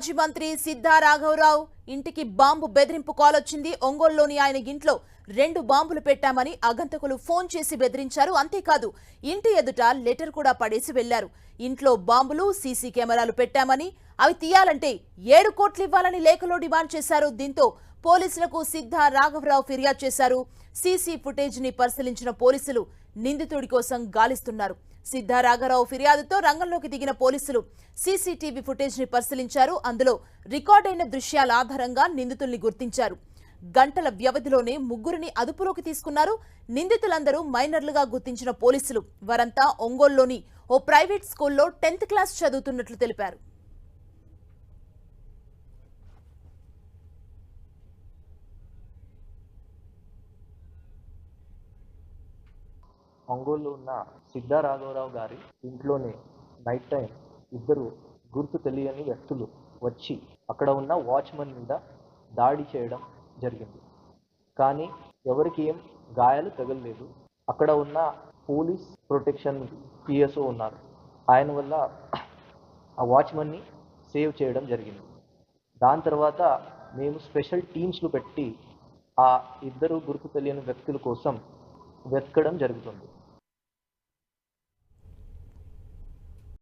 మాజీ మంత్రి సిద్ధా రాఘవరావు ఇంటికి బాంబు బెదిరింపు కాల్ వచ్చింది. ఒంగోలులోని ఆయన ఇంట్లో 2 బాంబులు పెట్టామని ఆగంతకులు ఫోన్ చేసి బెదిరించారు. అంతేకాదు ఇంటి ఎదుట లెటర్ కూడా పడేసి వెళ్లారు. ఇంట్లో బాంబులు, సీసీ కెమెరాలు పెట్టామని, అవి తీయాలంటే 7 కోట్లు ఇవ్వాలని లేఖలో డిమాండ్ చేశారు. దీంతో పోలీసులకు సిద్ధా రాఘవరావు ఫిర్యాదు చేశారు. సీసీ ఫుటేజ్ ని పరిశీలించిన పోలీసులు నిందితుడి కోసం గాలిస్తున్నారు. సిద్ధా రాఘవరావు ఫిర్యాదుతో రంగంలోకి దిగిన పోలీసులు సీసీటీవీ ఫుటేజ్ ని పరిశీలించారు. అందులో రికార్డైన దృశ్యాల ఆధారంగా నిందితుల్ని గుర్తించారు. గంటల వ్యవధిలోనే 3 అదుపులోకి తీసుకున్నారు. నిందితులందరూ మైనర్లుగా గుర్తించిన పోలీసులు వారంతా ఒంగోలులోని ఓ ప్రైవేట్ స్కూల్లో 10th క్లాస్ చదువుతున్నట్లు తెలిపారు. ఒంగోలులో ఉన్న సిద్ధా రాఘవరావు గారి ఇంట్లోనే నైట్ టైం 2 గుర్తు తెలియని వ్యక్తులు వచ్చి అక్కడ ఉన్న వాచ్మెన్ మీద దాడి చేయడం జరిగింది. కానీ ఎవరికి ఏం గాయాలు తగలలేదు. అక్కడ ఉన్న పోలీస్ ప్రొటెక్షన్ పిఎస్ఓ ఉన్నారు. ఆయన వల్ల ఆ వాచ్మెన్ని సేవ్ చేయడం జరిగింది. దాని తర్వాత మేము స్పెషల్ టీమ్స్లు పెట్టి ఆ 2 గుర్తు తెలియని వ్యక్తుల కోసం వెతకడం జరుగుతుంది.